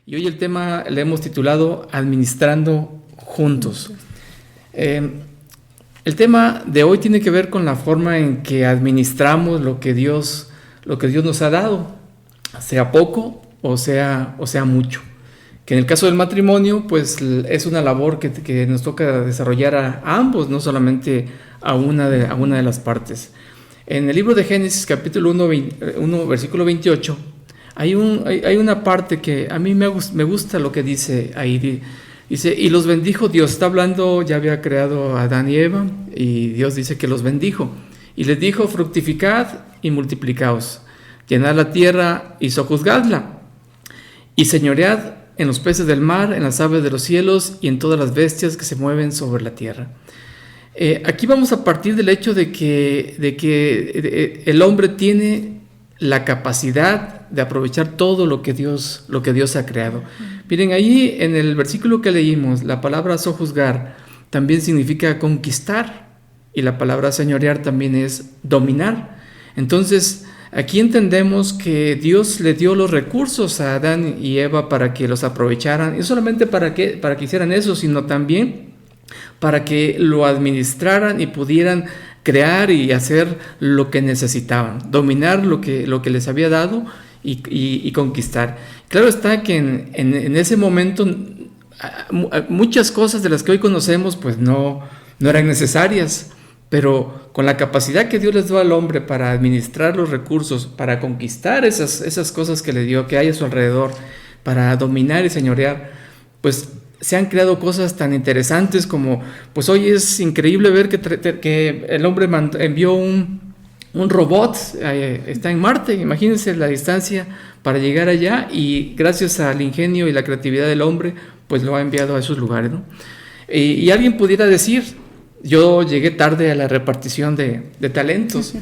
Y hoy el tema le hemos titulado Administrando Juntos. El tema de hoy tiene que ver con la forma en que administramos lo que Dios nos ha dado, sea poco o sea mucho. Que en el caso del matrimonio, pues es una labor que nos toca desarrollar a ambos, no solamente a una de las partes. En el libro de Génesis, capítulo 1, versículo 28, hay una parte que a mí me gusta lo que dice ahí. Dice, y los bendijo Dios. Está hablando, ya había creado a Adán y Eva, y Dios dice que los bendijo. Y les dijo, fructificad y multiplicaos, llenad la tierra y sojuzgadla, y señoread en los peces del mar, en las aves de los cielos, y en todas las bestias que se mueven sobre la tierra. Aquí vamos a partir del hecho de que el hombre tiene la capacidad de aprovechar todo lo que Dios ha creado. Miren, ahí en el versículo que leímos, la palabra sojuzgar también significa conquistar, y la palabra señorear también es dominar. Entonces, aquí entendemos que Dios le dio los recursos a Adán y Eva para que los aprovecharan, y no solamente para que hicieran eso, sino también para que lo administraran y pudieran crear y hacer lo que necesitaban, dominar lo que les había dado y conquistar. Claro está que en ese momento muchas cosas de las que hoy conocemos pues no eran necesarias, pero con la capacidad que Dios les dio al hombre para administrar los recursos, para conquistar esas cosas que le dio, que hay a su alrededor, para dominar y señorear, pues se han creado cosas tan interesantes como, pues hoy es increíble ver que el hombre envió un robot, está en Marte, imagínense la distancia para llegar allá, y gracias al ingenio y la creatividad del hombre, pues lo ha enviado a esos lugares, ¿no? Y alguien pudiera decir, yo llegué tarde a la repartición de talentos,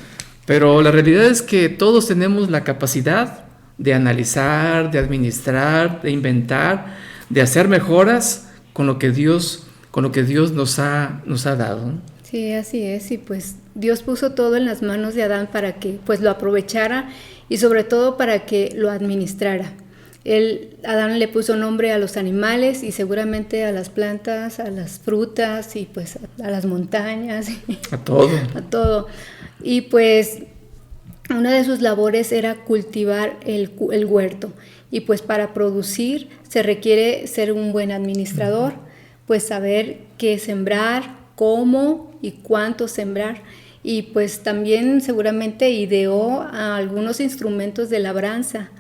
pero la realidad es que todos tenemos la capacidad de analizar, de administrar, de inventar, de hacer mejoras con lo que Dios nos ha dado, ¿no? Sí, así es, y pues Dios puso todo en las manos de Adán para que pues lo aprovechara y sobre todo para que lo administrara. Adán le puso nombre a los animales y seguramente a las plantas, a las frutas y pues a las montañas. A todo. A todo. Y pues una de sus labores era cultivar el huerto. Y pues para producir se requiere ser un buen administrador, pues saber qué sembrar, cómo y cuánto sembrar. Y pues también seguramente ideó a algunos instrumentos de labranza,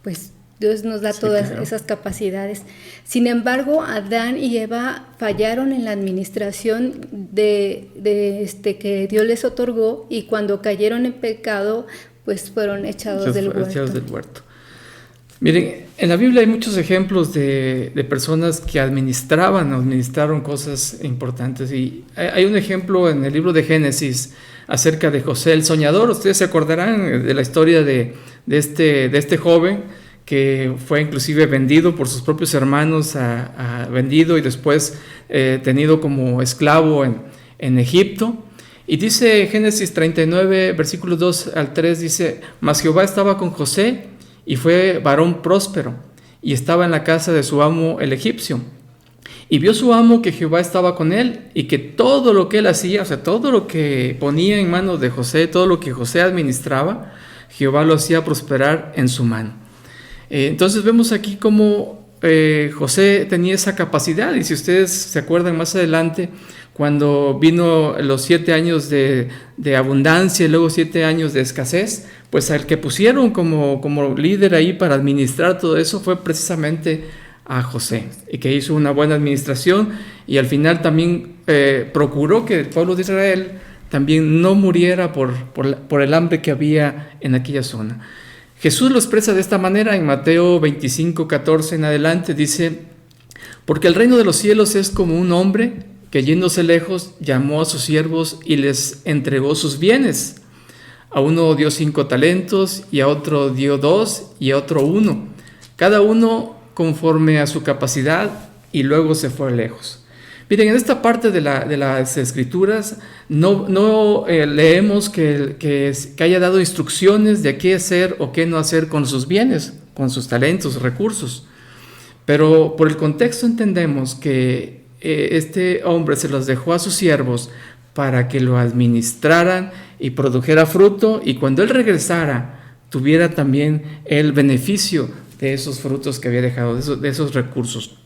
pues Dios nos da todas esas capacidades. Sin embargo, Adán y Eva fallaron en la administración que Dios les otorgó, y cuando cayeron en pecado, pues fueron echados del huerto. Miren, en la Biblia hay muchos ejemplos de personas que administraron cosas importantes, y hay un ejemplo en el libro de Génesis acerca de José el soñador. Ustedes se acordarán de la historia de este joven que fue inclusive vendido por sus propios hermanos, vendido y después tenido como esclavo en Egipto. Y dice Génesis 39, versículos 2 al 3, dice, mas Jehová estaba con José, y fue varón próspero, y estaba en la casa de su amo el egipcio. Y vio su amo que Jehová estaba con él, y que todo lo que él hacía, o sea, todo lo que ponía en manos de José, todo lo que José administraba, Jehová lo hacía prosperar en su mano. Entonces vemos aquí cómo José tenía esa capacidad, y si ustedes se acuerdan más adelante, cuando vino los 7 años de abundancia y luego 7 años de escasez, pues al que pusieron como líder ahí para administrar todo eso fue precisamente a José, y que hizo una buena administración, y al final también procuró que el pueblo de Israel también no muriera por el hambre que había en aquella zona. Jesús lo expresa de esta manera en Mateo 25, 14 en adelante, dice, porque el reino de los cielos es como un hombre que yéndose lejos llamó a sus siervos y les entregó sus bienes. A uno dio 5 talentos, y a otro dio 2, y a otro 1, cada uno conforme a su capacidad, y luego se fue lejos. Miren, en esta parte de las Escrituras no leemos que haya dado instrucciones de qué hacer o qué no hacer con sus bienes, con sus talentos, recursos. Pero por el contexto entendemos que este hombre se los dejó a sus siervos para que lo administraran y produjera fruto, y cuando él regresara tuviera también el beneficio de esos frutos que había dejado, de esos recursos.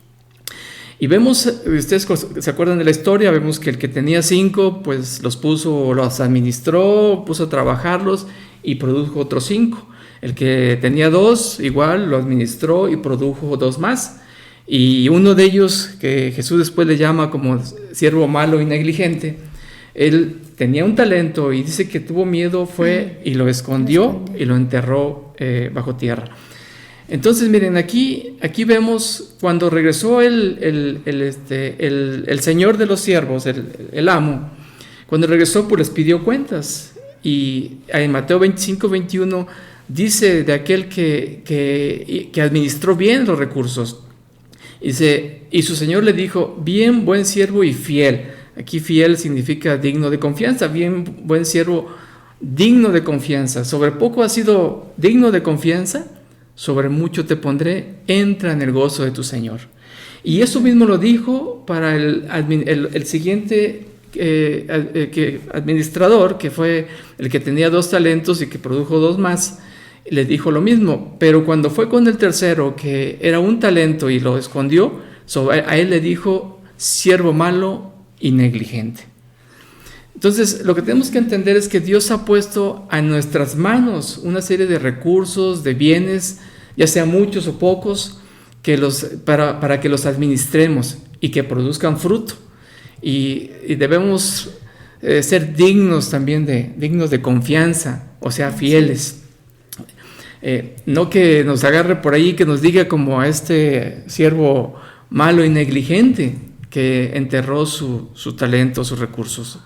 Y vemos, ustedes se acuerdan de la historia, vemos que el que tenía 5, pues los administró, puso a trabajarlos y produjo otros 5. El que tenía 2, igual lo administró y produjo 2 más. Y uno de ellos, que Jesús después le llama como siervo malo y negligente, él tenía un talento y dice que tuvo miedo, fue y lo escondió y lo enterró bajo tierra. Entonces, miren, aquí vemos cuando regresó el señor de los siervos, el amo, cuando regresó, pues les pidió cuentas. Y en Mateo 25, 21 dice de aquel que administró bien los recursos. Dice, y su señor le dijo, bien, buen siervo y fiel. Aquí fiel significa digno de confianza, bien, buen siervo, digno de confianza. Sobre poco has sido digno de confianza, sobre mucho te pondré, entra en el gozo de tu Señor. Y eso mismo lo dijo para el siguiente administrador, que fue el que tenía 2 talentos y que produjo 2 más. Le dijo lo mismo, pero cuando fue con el tercero, que era 1 talento y lo escondió, a él le dijo, siervo malo y negligente. Entonces, lo que tenemos que entender es que Dios ha puesto a nuestras manos una serie de recursos, de bienes, ya sea muchos o pocos, para que los administremos y que produzcan fruto. Y debemos ser dignos también dignos de confianza, o sea, fieles. No que nos agarre por ahí, que nos diga como a este siervo malo y negligente que enterró su talento, sus recursos.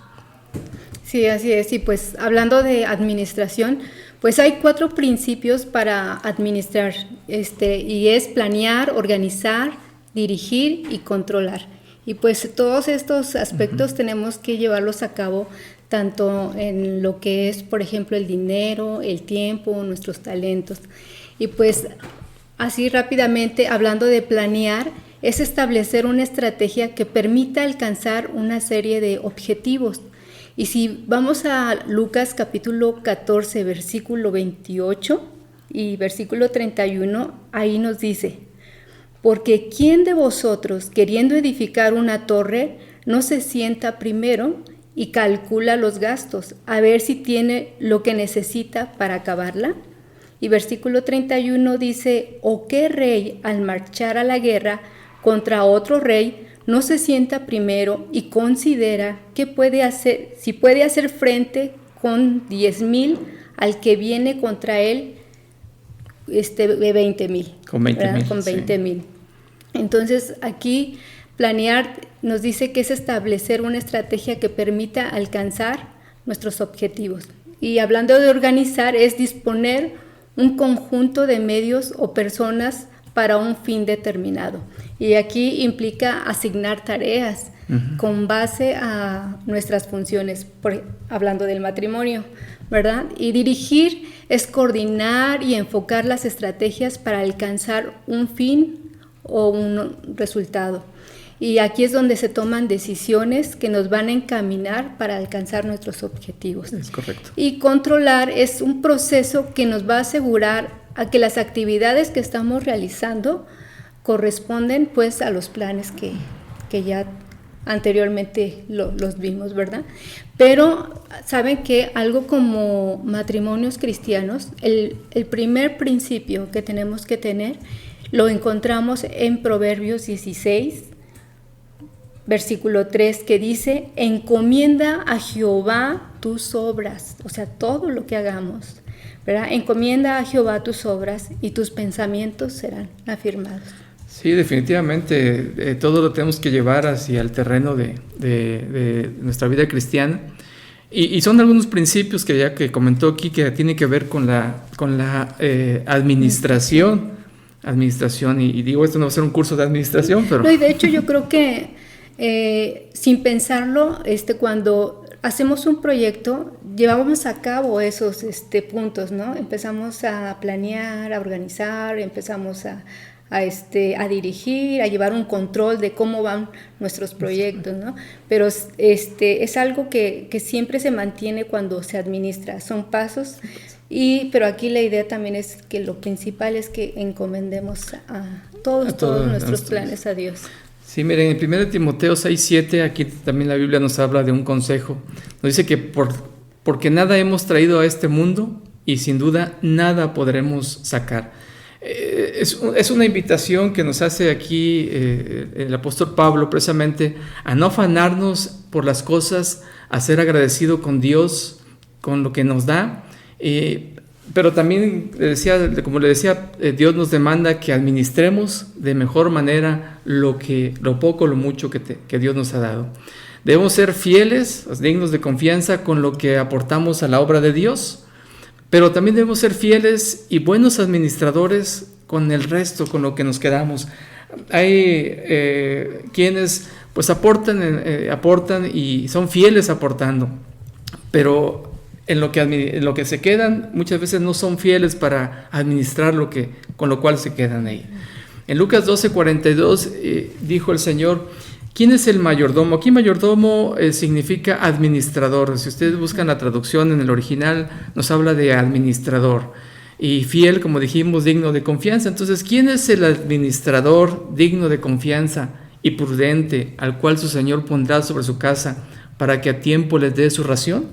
Sí, así es. Y pues hablando de administración, pues hay 4 principios para administrar, y es planear, organizar, dirigir y controlar. Y pues todos estos aspectos tenemos que llevarlos a cabo tanto en lo que es, por ejemplo, el dinero, el tiempo, nuestros talentos. Y pues así rápidamente, hablando de planear, es establecer una estrategia que permita alcanzar una serie de objetivos. Y si vamos a Lucas capítulo 14, versículo 28 y versículo 31, ahí nos dice, porque ¿quién de vosotros, queriendo edificar una torre, no se sienta primero y calcula los gastos, a ver si tiene lo que necesita para acabarla? Y versículo 31 dice, ¿o qué rey al marchar a la guerra contra otro rey no se sienta primero y considera qué puede hacer, si puede hacer frente con 10,000 al que viene contra él de 20,000? Con 20,000. Con 20,000. Sí. Entonces aquí planear nos dice que es establecer una estrategia que permita alcanzar nuestros objetivos. Y hablando de organizar, es disponer un conjunto de medios o personas para un fin determinado. Y aquí implica asignar tareas con base a nuestras funciones, hablando del matrimonio, ¿verdad? Y dirigir es coordinar y enfocar las estrategias para alcanzar un fin o un resultado. Y aquí es donde se toman decisiones que nos van a encaminar para alcanzar nuestros objetivos. Es correcto. Y controlar es un proceso que nos va a asegurar a que las actividades que estamos realizando corresponden pues a los planes que ya anteriormente los vimos, ¿verdad? Pero saben que algo como matrimonios cristianos, el primer principio que tenemos que tener lo encontramos en Proverbios 16, versículo 3, que dice, encomienda a Jehová tus obras, o sea, todo lo que hagamos, ¿verdad? Encomienda a Jehová tus obras y tus pensamientos serán afirmados. Sí, definitivamente, todo lo tenemos que llevar hacia el terreno de nuestra vida cristiana. Y son algunos principios que ya que comentó aquí que tienen que ver con la administración. Y digo, esto no va a ser un curso de administración, pero... No, y de hecho yo creo que sin pensarlo, cuando hacemos un proyecto, llevamos a cabo esos puntos, ¿no? Empezamos a planear, a organizar, empezamos a a dirigir, a llevar un control de cómo van nuestros proyectos, ¿no? Pero es algo que siempre se mantiene cuando se administra, son pasos, pero aquí la idea también es que lo principal es que encomendemos a todos nuestros planes a Dios. Sí, miren, en 1 Timoteo 6:7, aquí también la Biblia nos habla de un consejo. Nos dice que porque nada hemos traído a este mundo y sin duda nada podremos sacar. Es una invitación que nos hace aquí el apóstol Pablo precisamente a no afanarnos por las cosas, a ser agradecido con Dios, con lo que nos da. Pero también, como le decía, Dios nos demanda que administremos de mejor manera lo poco, lo mucho que Dios nos ha dado. Debemos ser fieles, dignos de confianza con lo que aportamos a la obra de Dios, pero también debemos ser fieles y buenos administradores con el resto, con lo que nos quedamos. Hay quienes pues aportan y son fieles aportando, pero en lo que se quedan muchas veces no son fieles para administrar con lo cual se quedan ahí. En Lucas 12:42 dijo el Señor: ¿quién es el mayordomo? Aquí mayordomo significa administrador. Si ustedes buscan la traducción en el original, nos habla de administrador. Y fiel, como dijimos, digno de confianza. Entonces, ¿quién es el administrador digno de confianza y prudente al cual su Señor pondrá sobre su casa para que a tiempo les dé su ración?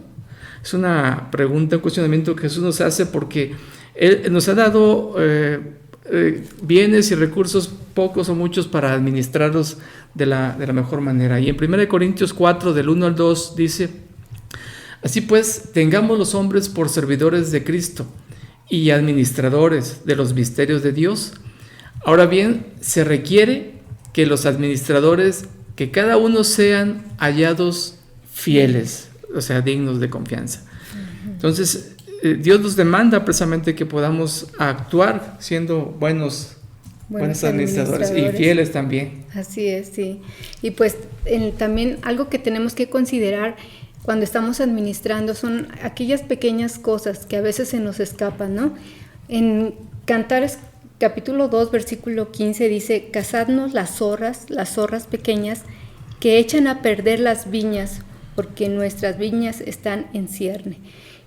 Es una pregunta, un cuestionamiento que Jesús nos hace porque Él nos ha dado bienes y recursos, pocos o muchos, para administrarlos de la mejor manera. Y en 1 Corintios 4, del 1 al 2, dice: así pues, tengamos los hombres por servidores de Cristo y administradores de los misterios de Dios. Ahora bien, se requiere que los administradores, que cada uno sean hallados fieles, o sea, dignos de confianza. Entonces, Dios nos demanda precisamente que podamos actuar siendo buenos administradores y fieles también. Así es, sí. Y pues también algo que tenemos que considerar cuando estamos administrando son aquellas pequeñas cosas que a veces se nos escapan, ¿no? En Cantares capítulo 2, versículo 15 dice: cazadnos las zorras pequeñas que echan a perder las viñas, porque nuestras viñas están en cierne.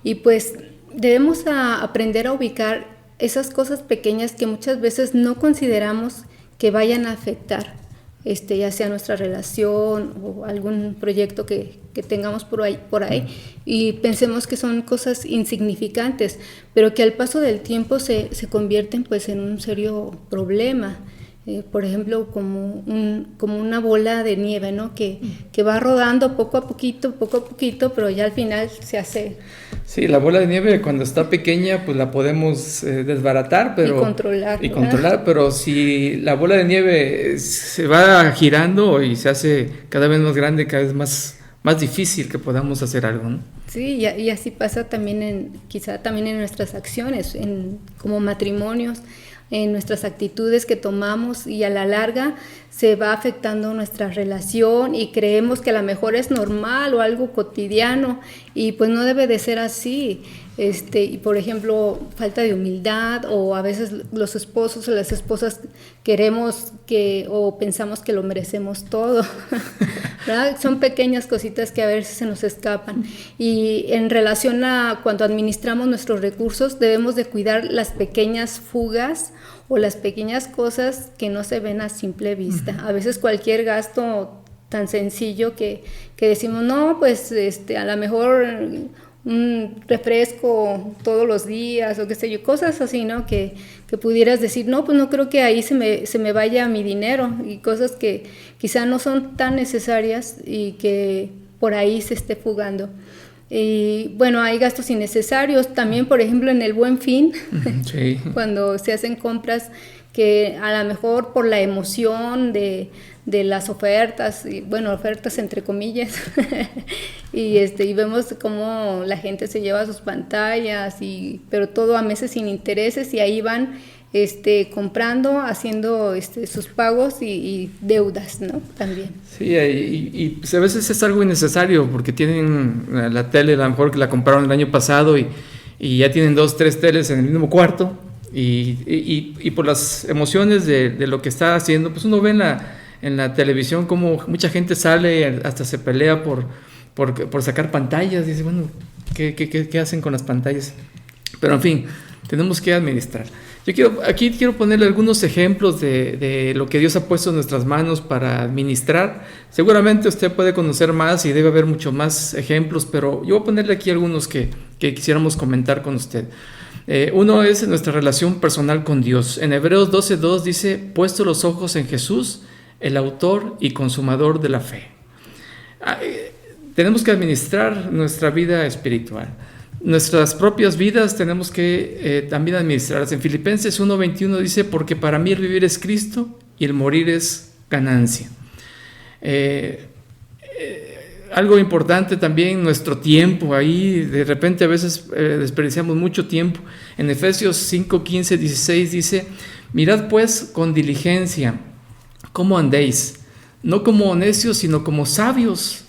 Y pues debemos aprender a ubicar esas cosas pequeñas que muchas veces no consideramos que vayan a afectar, ya sea nuestra relación o algún proyecto que tengamos por ahí, y pensemos que son cosas insignificantes, pero que al paso del tiempo se convierten pues en un serio problema. Por ejemplo, como una bola de nieve, ¿no? Que va rodando poco a poquito, pero ya al final se hace. Sí, la bola de nieve cuando está pequeña, pues la podemos desbaratar, pero y controlar, pero si la bola de nieve se va girando y se hace cada vez más grande, cada vez más difícil que podamos hacer algo, ¿no? Sí, y así pasa también quizá también en nuestras acciones, como matrimonios, en nuestras actitudes que tomamos, y a la larga se va afectando nuestra relación y creemos que a lo mejor es normal o algo cotidiano, y pues no debe de ser así. Y por ejemplo, falta de humildad, o a veces los esposos o las esposas queremos o pensamos que lo merecemos todo, ¿verdad? Son pequeñas cositas que a veces se nos escapan, y en relación a cuando administramos nuestros recursos debemos de cuidar las pequeñas fugas o las pequeñas cosas que no se ven a simple vista. A veces cualquier gasto tan sencillo que decimos, no, pues a lo mejor un refresco todos los días, o qué sé yo, cosas así, ¿no? Que pudieras decir, no, pues no creo que ahí se me vaya mi dinero, y cosas que quizá no son tan necesarias y que por ahí se esté fugando. Y bueno, hay gastos innecesarios también, por ejemplo, en el Buen Fin, sí. Cuando se hacen compras que a lo mejor por la emoción de las ofertas, y bueno, ofertas entre comillas, y vemos cómo la gente se lleva sus pantallas, pero todo a meses sin intereses, y ahí van comprando, haciendo sus pagos y deudas, ¿no? También. Sí, y pues a veces es algo innecesario, porque tienen la tele, a lo mejor que la compraron el año pasado y ya tienen 2, 3 teles en el mismo cuarto, Y por las emociones de lo que está haciendo, pues uno ve en la televisión como mucha gente sale, hasta se pelea por sacar pantallas. Dice, bueno, ¿qué hacen con las pantallas? Pero en fin, tenemos que administrar. Aquí quiero ponerle algunos ejemplos de lo que Dios ha puesto en nuestras manos para administrar. Seguramente usted puede conocer más y debe haber mucho más ejemplos, pero yo voy a ponerle aquí algunos que quisiéramos comentar con usted. Uno es nuestra relación personal con Dios. En Hebreos 12:2 dice, puesto los ojos en Jesús, el autor y consumador de la fe. Tenemos que administrar nuestra vida espiritual. Nuestras propias vidas tenemos que también administrarlas. En Filipenses 1:21 dice, porque para mí el vivir es Cristo y el morir es ganancia. Algo importante también, nuestro tiempo. Ahí de repente a veces desperdiciamos mucho tiempo. En Efesios 5:15-16 dice, mirad pues con diligencia cómo andéis, no como necios, sino como sabios,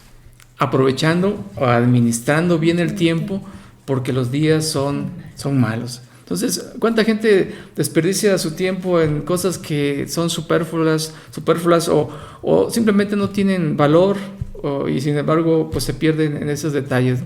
aprovechando o administrando bien el tiempo, porque los días son malos. Entonces, ¿cuánta gente desperdicia su tiempo en cosas que son superfluas o simplemente no tienen valor y sin embargo pues se pierden en esos detalles?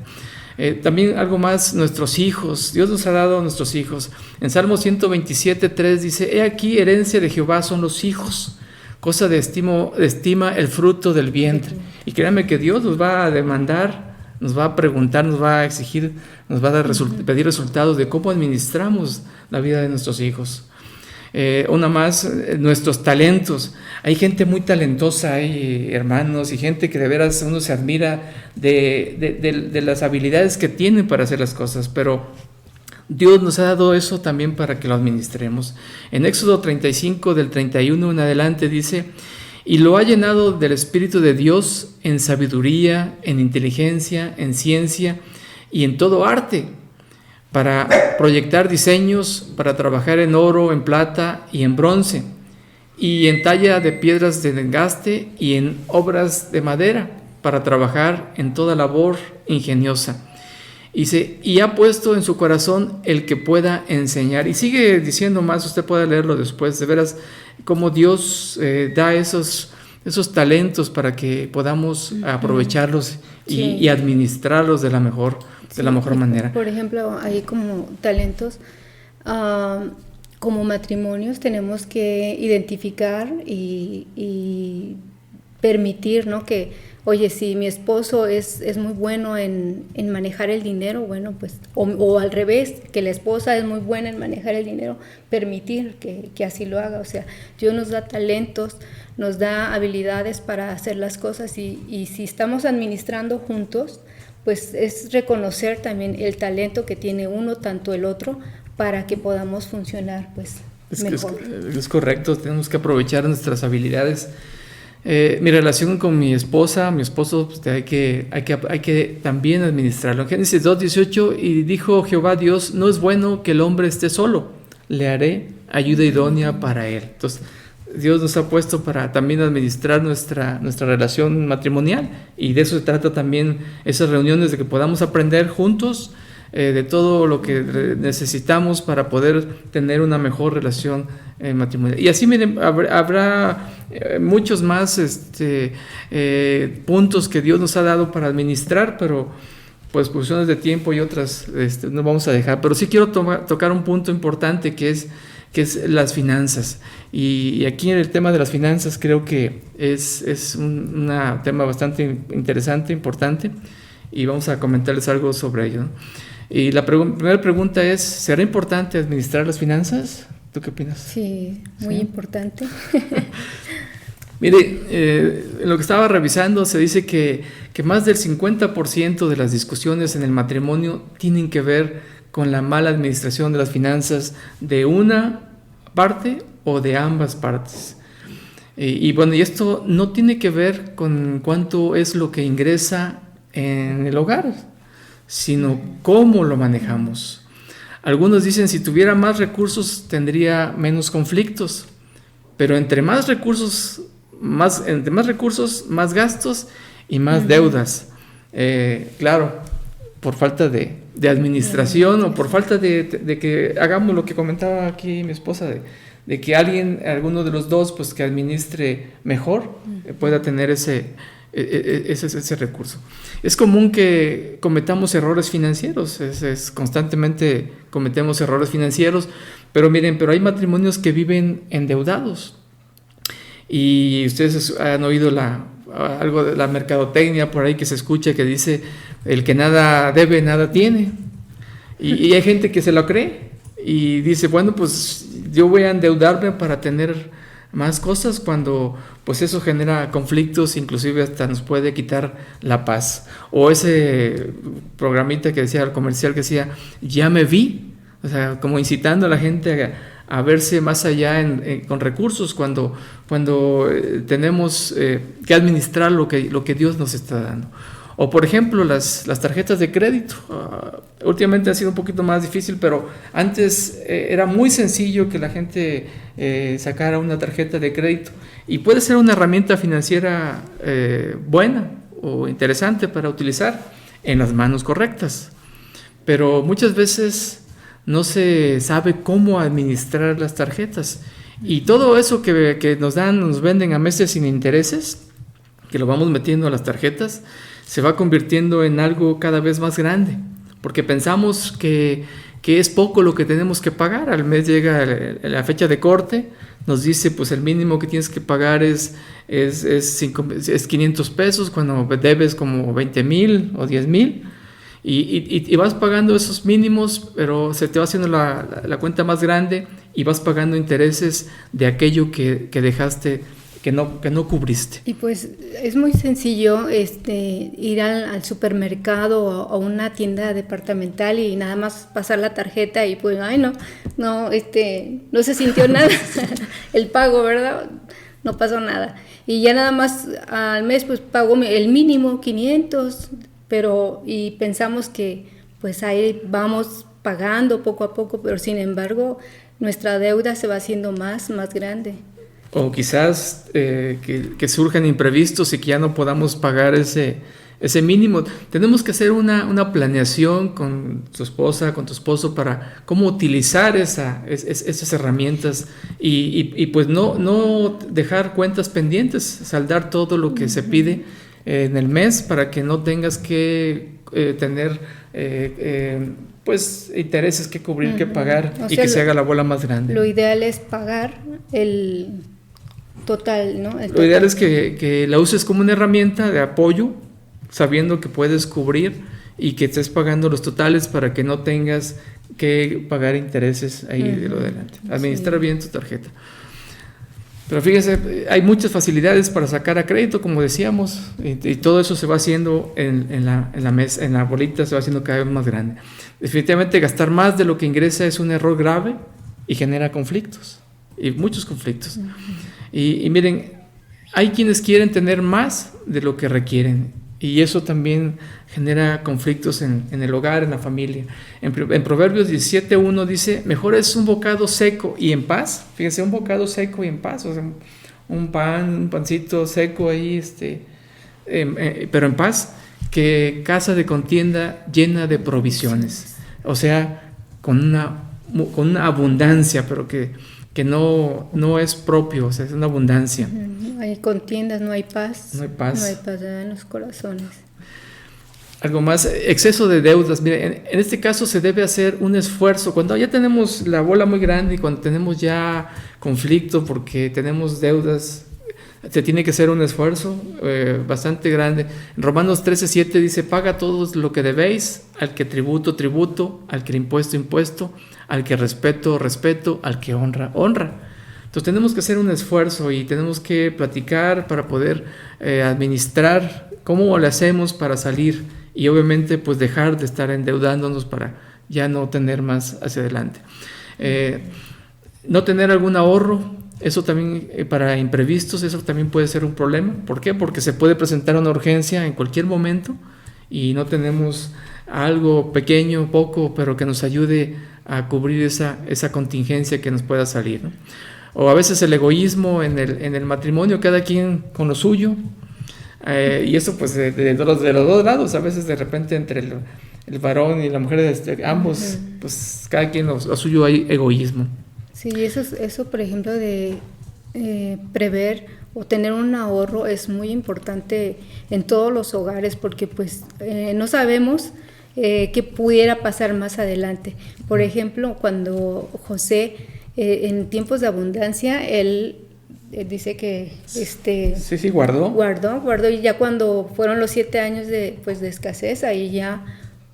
También algo más, nuestros hijos. Dios nos ha dado a nuestros hijos. En Salmo 127:3 dice, he aquí herencia de Jehová son los hijos, cosa de estima el fruto del vientre. Y créanme que Dios nos va a demandar, nos va a preguntar, nos va a exigir, nos va a pedir resultados de cómo administramos la vida de nuestros hijos. Una más, nuestros talentos. Hay gente muy talentosa, hay hermanos y gente que de veras uno se admira de las habilidades que tienen para hacer las cosas, pero Dios nos ha dado eso también para que lo administremos. En Éxodo 35, del 31 en adelante dice, y lo ha llenado del Espíritu de Dios en sabiduría, en inteligencia, en ciencia y en todo arte, para proyectar diseños, para trabajar en oro, en plata y en bronce, y en talla de piedras de engaste y en obras de madera, para trabajar en toda labor ingeniosa. Y ha puesto en su corazón el que pueda enseñar. Y sigue diciendo más, usted puede leerlo después, de veras, cómo Dios da esos talentos para que podamos aprovecharlos y administrarlos de la mejor manera. Por ejemplo, hay como talentos, como matrimonios tenemos que identificar y permitir, ¿no? Que, oye, si mi esposo es muy bueno en manejar el dinero, bueno, pues, o al revés, que la esposa es muy buena en manejar el dinero, permitir que así lo haga. O sea, Dios nos da talentos, nos da habilidades para hacer las cosas y si estamos administrando juntos, pues es reconocer también el talento que tiene uno, tanto el otro, para que podamos funcionar pues mejor. Es correcto, tenemos que aprovechar nuestras habilidades. Mi relación con mi esposo, pues, hay que también administrarlo. En Génesis 2:18, y dijo Jehová Dios, no es bueno que el hombre esté solo, le haré ayuda idónea para él. Entonces, Dios nos ha puesto para también administrar nuestra relación matrimonial, y de eso se trata también esas reuniones, de que podamos aprender juntos de todo lo que necesitamos para poder tener una mejor relación matrimonial. Y así, miren, habrá muchos más puntos que Dios nos ha dado para administrar, pero pues cuestiones de tiempo y otras no vamos a dejar. Pero sí quiero tocar un punto importante que es las finanzas. Y aquí en el tema de las finanzas creo que es un tema bastante interesante, importante, y vamos a comentarles algo sobre ello, ¿no? Y la primera pregunta es, ¿será importante administrar las finanzas? ¿Tú qué opinas? Sí, muy importante. Mire, en lo que estaba revisando se dice que más del 50% de las discusiones en el matrimonio tienen que ver con la mala administración de las finanzas de una parte o de ambas partes. Y bueno, y esto no tiene que ver con cuánto es lo que ingresa en el hogar, sino cómo lo manejamos. Algunos dicen, si tuviera más recursos tendría menos conflictos, pero entre más recursos, más gastos y más deudas. Claro, por falta de de administración o por falta de que hagamos lo que comentaba aquí mi esposa, de que alguno de los dos, pues que administre mejor, pueda tener ese recurso. Es común que cometamos errores financieros, constantemente cometemos errores financieros, pero miren, pero hay matrimonios que viven endeudados. Y ustedes han oído algo de la mercadotecnia por ahí que se escucha que dice: el que nada debe, nada tiene. Y hay gente que se lo cree y dice: bueno, pues yo voy a endeudarme para tener más cosas, cuando pues eso genera conflictos, inclusive hasta nos puede quitar la paz. O ese programita que decía, el comercial que decía: ya me vi, o sea, como incitando a la gente a verse más allá con recursos, cuando tenemos que administrar lo que Dios nos está dando. O por ejemplo las tarjetas de crédito. Últimamente ha sido un poquito más difícil, pero antes era muy sencillo que la gente sacara una tarjeta de crédito, y puede ser una herramienta financiera buena o interesante para utilizar en las manos correctas, pero muchas veces no se sabe cómo administrar las tarjetas, y todo eso que nos venden a meses sin intereses, que lo vamos metiendo a las tarjetas, se va convirtiendo en algo cada vez más grande, porque pensamos que es poco lo que tenemos que pagar. Al mes llega la fecha de corte, nos dice pues el mínimo que tienes que pagar es 500 pesos, cuando debes como 20,000 o 10,000, y vas pagando esos mínimos, pero se te va haciendo la cuenta más grande y vas pagando intereses de aquello que dejaste, que no cubriste. Y pues es muy sencillo ir al supermercado o a una tienda departamental y nada más pasar la tarjeta y pues no se sintió nada el pago, ¿verdad? No pasó nada. Y ya nada más al mes pues pago el mínimo 500, y pensamos que pues ahí vamos pagando poco a poco, pero sin embargo nuestra deuda se va haciendo más grande. O quizás que surjan imprevistos y que ya no podamos pagar ese mínimo. Tenemos que hacer una planeación con tu esposa, con tu esposo, para cómo utilizar esas herramientas y pues no dejar cuentas pendientes, saldar todo lo que se pide en el mes, para que no tengas que tener pues intereses que cubrir, que pagar, y que se haga la bola más grande. Lo ideal es pagar el total, ¿no? Lo ideal es que la uses como una herramienta de apoyo, sabiendo que puedes cubrir y que estés pagando los totales, para que no tengas que pagar intereses ahí de lo adelante. Administrar bien tu tarjeta. Pero fíjense, hay muchas facilidades para sacar a crédito, como decíamos, y todo eso se va haciendo en la bolita, se va haciendo cada vez más grande. Definitivamente gastar más de lo que ingresa es un error grave y genera conflictos, y muchos conflictos. Y miren, hay quienes quieren tener más de lo que requieren, y eso también genera conflictos en el hogar, en la familia. En Proverbios 17:1 dice: mejor es un bocado seco y en paz. Fíjense, un bocado seco y en paz, o sea, un pancito seco ahí, pero en paz, que casa de contienda llena de provisiones. O sea, con una abundancia, pero que no es propio, o sea, es una abundancia. Hay contiendas, no hay paz. No hay paz. No hay paz en los corazones. Algo más, exceso de deudas. Mira, en este caso se debe hacer un esfuerzo. Cuando ya tenemos la bola muy grande y cuando tenemos ya conflicto porque tenemos deudas, se tiene que hacer un esfuerzo bastante grande. En Romanos 13:7 dice: paga todos lo que debéis, al que tributo, al que impuesto, al que respeto, al que honra. Entonces tenemos que hacer un esfuerzo y tenemos que platicar para poder administrar cómo le hacemos para salir, y obviamente pues dejar de estar endeudándonos para ya no tener más hacia adelante. No tener algún ahorro, eso también para imprevistos, eso también puede ser un problema. ¿Por qué? Porque se puede presentar una urgencia en cualquier momento y no tenemos algo pequeño, poco, pero que nos ayude a cubrir esa contingencia que nos pueda salir, ¿no? O a veces el egoísmo en el matrimonio, cada quien con lo suyo, y eso pues de los dos lados. A veces de repente entre el varón y la mujer, ambos, pues cada quien lo suyo hay egoísmo. Sí, eso por ejemplo de prever o tener un ahorro es muy importante en todos los hogares porque pues no sabemos qué pudiera pasar más adelante. Por ejemplo, cuando José en tiempos de abundancia, él dice que sí, guardó y ya cuando fueron los 7 años de escasez, ahí ya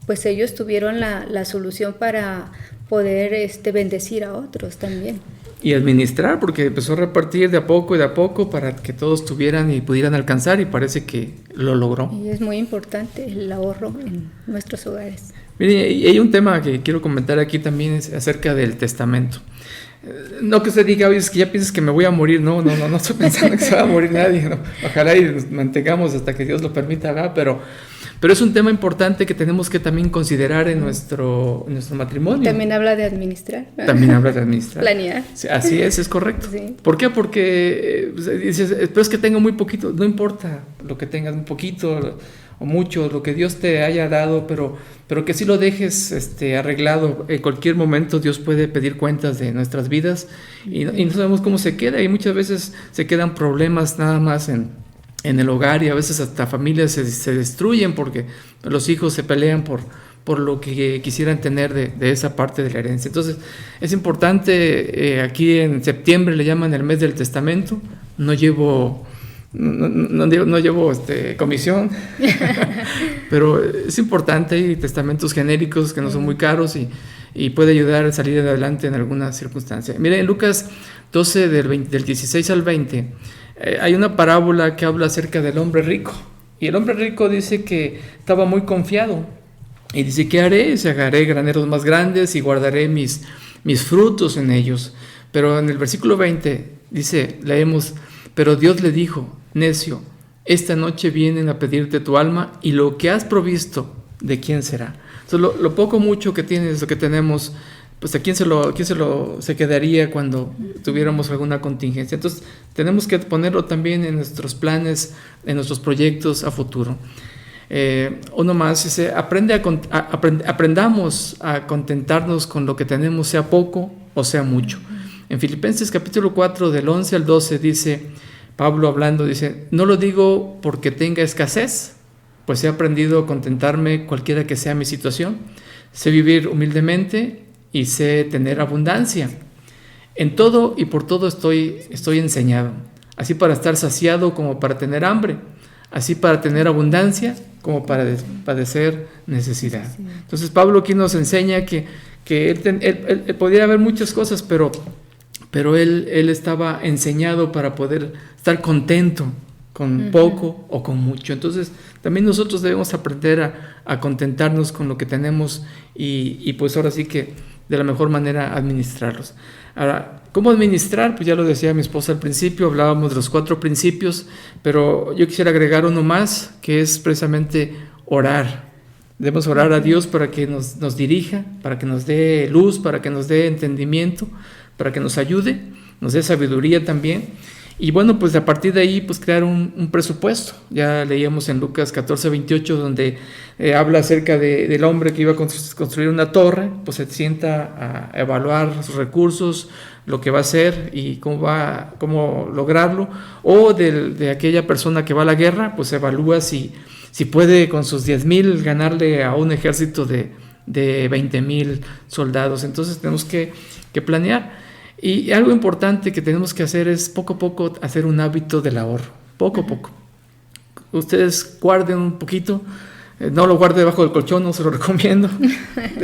pues ellos tuvieron la solución para poder bendecir a otros también. Y administrar, porque empezó a repartir de a poco para que todos tuvieran y pudieran alcanzar, y parece que lo logró. Y es muy importante el ahorro en nuestros hogares. Mire, y hay un tema que quiero comentar aquí también, es acerca del testamento. No que usted diga, oye, es que ya piensas que me voy a morir. No estoy pensando que se va a morir nadie, ¿no? Ojalá y nos mantengamos hasta que Dios lo permita, ¿verdad? Pero es un tema importante que tenemos que también considerar en nuestro matrimonio. También habla de administrar. También habla de administrar. Planear. Sí, así es correcto. Sí. ¿Por qué? Porque dices, pero es que tengo muy poquito. No importa lo que tengas, un poquito o mucho, lo que Dios te haya dado, pero que sí lo dejes arreglado. En cualquier momento Dios puede pedir cuentas de nuestras vidas y no sabemos cómo se queda, y muchas veces se quedan problemas nada más en el hogar, y a veces hasta familias se destruyen porque los hijos se pelean por lo que quisieran tener de esa parte de la herencia. Entonces es importante, aquí en septiembre le llaman el mes del testamento. No llevo comisión, pero es importante. Hay testamentos genéricos que no son muy caros y puede ayudar a salir adelante en alguna circunstancia. Miren, en Lucas 12 del 16 al 20 hay una parábola que habla acerca del hombre rico, y el hombre rico dice que estaba muy confiado y dice: ¿qué haré? Haré graneros más grandes y guardaré mis frutos en ellos. Pero en el versículo 20 dice, leemos: pero Dios le dijo: necio, esta noche vienen a pedirte tu alma, y lo que has provisto, ¿de quién será? Entonces, lo poco mucho que tienes, lo que tenemos, pues ¿a quién se quedaría cuando tuviéramos alguna contingencia? Entonces tenemos que ponerlo también en nuestros planes, en nuestros proyectos a futuro. Uno más dice: aprendamos a contentarnos con lo que tenemos, sea poco o sea mucho. En Filipenses capítulo 4 del 11 al 12 dice Pablo hablando, dice: no lo digo porque tenga escasez, pues he aprendido a contentarme cualquiera que sea mi situación. Sé vivir humildemente y sé tener abundancia. En todo y por todo estoy enseñado, así para estar saciado como para tener hambre, así para tener abundancia como para padecer necesidad. Entonces Pablo aquí nos enseña que él podía haber muchas cosas, pero él estaba enseñado para poder estar contento con poco o con mucho. Entonces también nosotros debemos aprender a contentarnos con lo que tenemos y pues ahora sí que de la mejor manera administrarlos. Ahora, ¿cómo administrar? Pues ya lo decía mi esposa al principio, hablábamos de los 4 principios, pero yo quisiera agregar uno más, que es precisamente orar. Debemos orar a Dios para que nos dirija, para que nos dé luz, para que nos dé entendimiento, para que nos ayude, nos dé sabiduría también. Y bueno, pues a partir de ahí, pues crear un presupuesto. Ya leíamos en Lucas 14:28, donde habla acerca del hombre que iba a construir una torre, pues se sienta a evaluar sus recursos, lo que va a hacer y cómo lograrlo. O de aquella persona que va a la guerra, pues evalúa si puede con sus 10,000 ganarle a un ejército de 20,000 soldados. Entonces tenemos que planear. Y algo importante que tenemos que hacer es poco a poco hacer un hábito del ahorro, poco a poco. Ustedes guarden un poquito, no lo guarden debajo del colchón, no se lo recomiendo.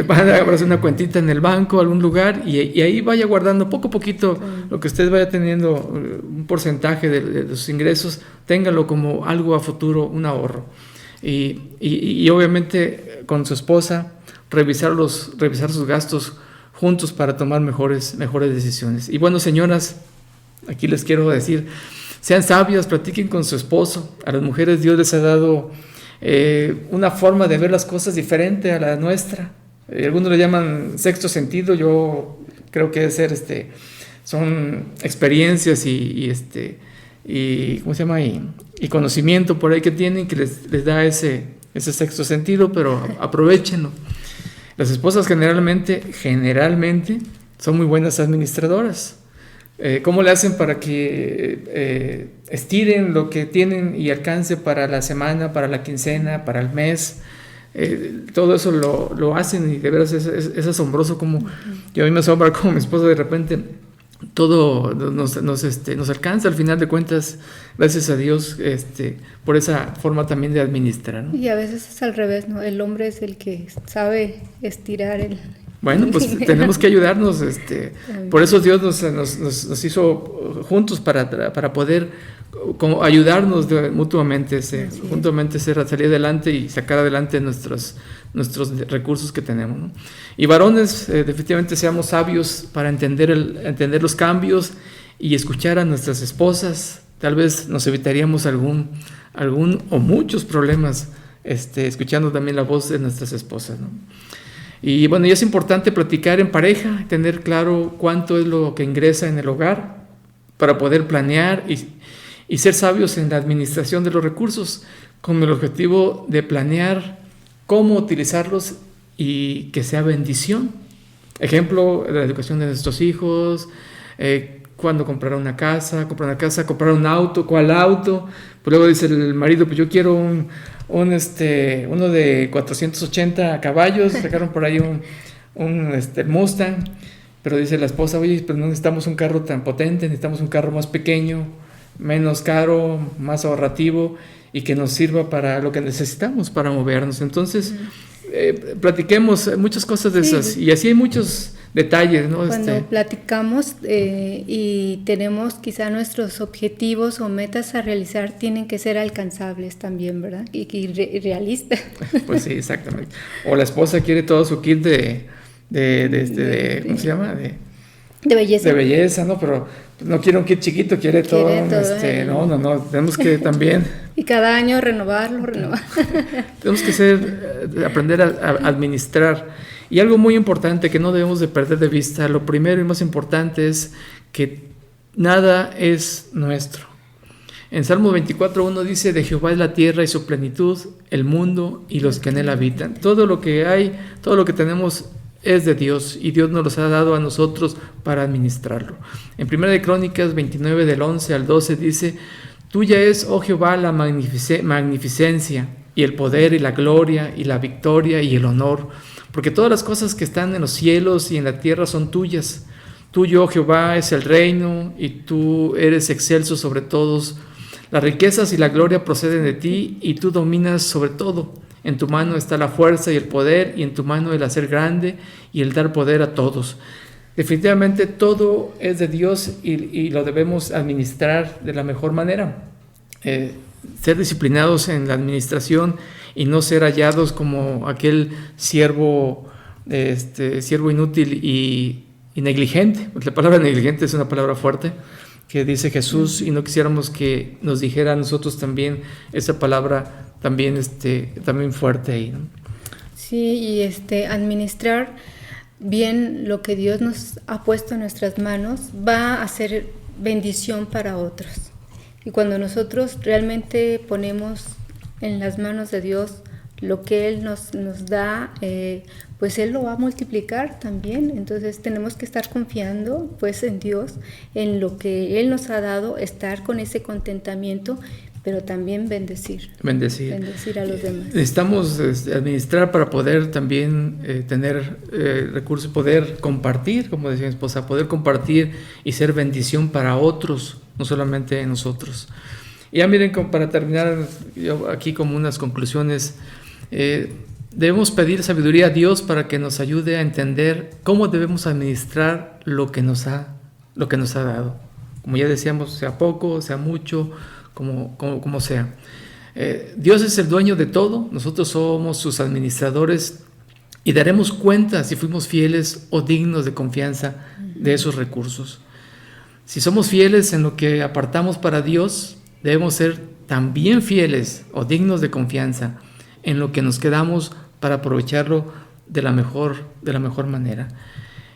Van a abrir una cuentita en el banco, algún lugar, y ahí vaya guardando poco a poquito lo que usted vaya teniendo, un porcentaje de sus ingresos, téngalo como algo a futuro, un ahorro. Y obviamente con su esposa, revisar sus gastos juntos para tomar mejores decisiones. Y bueno, señoras, aquí les quiero decir, sean sabias, platiquen con su esposo. A las mujeres Dios les ha dado una forma de ver las cosas diferente a la nuestra. Algunos le llaman sexto sentido, yo creo que debe ser, son experiencias y ¿cómo se llama? Y conocimiento por ahí que tienen, que les da ese ese sexto sentido, pero aprovéchenlo. Las esposas generalmente son muy buenas administradoras. ¿Cómo le hacen para que estiren lo que tienen y alcance para la semana, para la quincena, para el mes? Todo eso lo hacen, y de veras es asombroso como yo a mí me asombra como mi esposa de repente todo nos alcanza al final de cuentas, gracias a Dios, por esa forma también de administrar, ¿no? Y a veces es al revés, ¿no? El hombre es el que sabe estirar el... Bueno, pues tenemos que ayudarnos, por eso Dios nos hizo juntos para poder como ayudarnos mutuamente, juntamente salir adelante y sacar adelante nuestros recursos que tenemos, ¿no? Y varones, definitivamente seamos sabios para entender los cambios y escuchar a nuestras esposas. Tal vez nos evitaríamos algún o muchos problemas escuchando también la voz de nuestras esposas, ¿no? Y bueno, y es importante platicar en pareja, tener claro cuánto es lo que ingresa en el hogar para poder planear y ser sabios en la administración de los recursos, con el objetivo de planear cómo utilizarlos y que sea bendición. Ejemplo, la educación de nuestros hijos, cuándo comprar una casa, comprar un auto, cuál auto. Pues luego dice el marido, pues yo quiero uno de 480 caballos, sacaron por ahí un Mustang, pero dice la esposa, oye, pero no necesitamos un carro tan potente, necesitamos un carro más pequeño, menos caro, más ahorrativo y que nos sirva para lo que necesitamos para movernos. Entonces, platiquemos muchas cosas de esas, y así hay muchos detalles, ¿no? Cuando platicamos y tenemos quizá nuestros objetivos o metas a realizar, tienen que ser alcanzables también, ¿verdad? Y realistas. Pues sí, exactamente. O la esposa quiere todo su kit de ¿cómo se llama? De belleza, ¿no? Pero no quiere un kit chiquito, quiere todo. No, tenemos que también... Y cada año renovarlo. Tenemos que aprender a administrar. Y algo muy importante que no debemos de perder de vista, lo primero y más importante es que nada es nuestro. En Salmo 24:1 dice, de Jehová es la tierra y su plenitud, el mundo y los que en él habitan. Todo lo que hay, todo lo que tenemos es de Dios, y Dios nos los ha dado a nosotros para administrarlo. En 1 de Crónicas 29 del 11 al 12 dice, tuya es, oh Jehová, la magnificencia y el poder y la gloria y la victoria y el honor, porque todas las cosas que están en los cielos y en la tierra son tuyas. Tuyo, oh Jehová, es el reino, y tú eres excelso sobre todos. Las riquezas y la gloria proceden de ti, y tú dominas sobre todo. En tu mano está la fuerza y el poder, y en tu mano el hacer grande y el dar poder a todos. Definitivamente todo es de Dios y lo debemos administrar de la mejor manera. Ser disciplinados en la administración y no ser hallados como aquel siervo inútil y negligente. Pues la palabra negligente es una palabra fuerte que dice Jesús, y no quisiéramos que nos dijera a nosotros también esa palabra también fuerte ahí, ¿no? Sí, y administrar bien lo que Dios nos ha puesto en nuestras manos va a ser bendición para otros. Y cuando nosotros realmente ponemos en las manos de Dios lo que Él nos da, pues Él lo va a multiplicar también. Entonces tenemos que estar confiando pues en Dios, en lo que Él nos ha dado, estar con ese contentamiento, pero también bendecir a los demás. Necesitamos administrar para poder también tener recursos, poder compartir, como decía mi esposa, poder compartir y ser bendición para otros, no solamente nosotros. Y ya miren, para terminar, yo aquí como unas conclusiones, debemos pedir sabiduría a Dios para que nos ayude a entender cómo debemos administrar lo que nos ha dado. Como ya decíamos, sea poco, sea mucho, como sea. Dios es el dueño de todo, nosotros somos sus administradores y daremos cuenta si fuimos fieles o dignos de confianza de esos recursos. Si somos fieles en lo que apartamos para Dios, debemos ser también fieles o dignos de confianza en lo que nos quedamos para aprovecharlo de la mejor manera.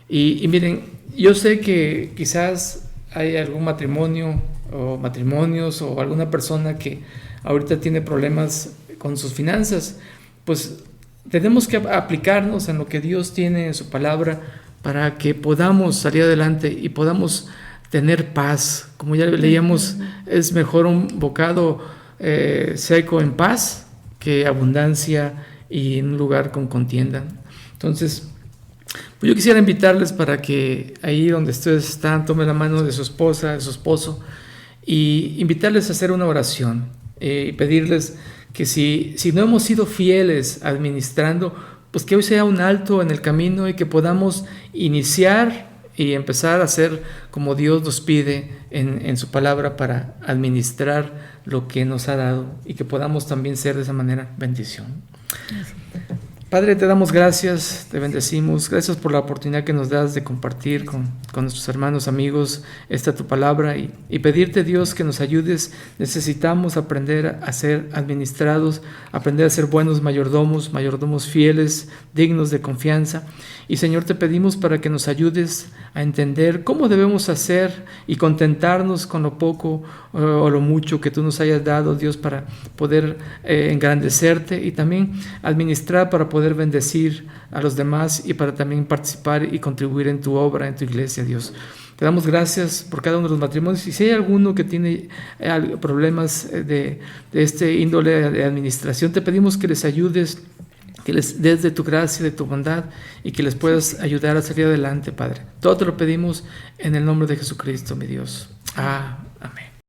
Y miren, yo sé que quizás hay algún matrimonio o matrimonios o alguna persona que ahorita tiene problemas con sus finanzas, pues tenemos que aplicarnos en lo que Dios tiene en su palabra para que podamos salir adelante y podamos tener paz. Como ya leíamos, es mejor un bocado seco en paz que abundancia y en un lugar con contienda. Entonces, pues yo quisiera invitarles para que ahí donde ustedes están, tomen la mano de su esposa, de su esposo, y invitarles a hacer una oración y pedirles que si no hemos sido fieles administrando, pues que hoy sea un alto en el camino y que podamos iniciar y empezar a hacer como Dios nos pide en su palabra para administrar lo que nos ha dado y que podamos también ser de esa manera bendición. Padre, te damos gracias, te bendecimos, gracias por la oportunidad que nos das de compartir con nuestros hermanos, amigos, esta tu palabra y pedirte, Dios, que nos ayudes. Necesitamos aprender a ser administrados, aprender a ser buenos mayordomos fieles, dignos de confianza. Y Señor, te pedimos para que nos ayudes a entender cómo debemos hacer y contentarnos con lo poco o lo mucho que tú nos hayas dado, Dios, para poder engrandecerte y también administrar para poder bendecir a los demás y para también participar y contribuir en tu obra, en tu iglesia, Dios. Te damos gracias por cada uno de los matrimonios y si hay alguno que tiene problemas de este índole de administración, te pedimos que les ayudes, que les des de tu gracia, de tu bondad y que les puedas ayudar a salir adelante, Padre. Todo te lo pedimos en el nombre de Jesucristo, mi Dios. Amén.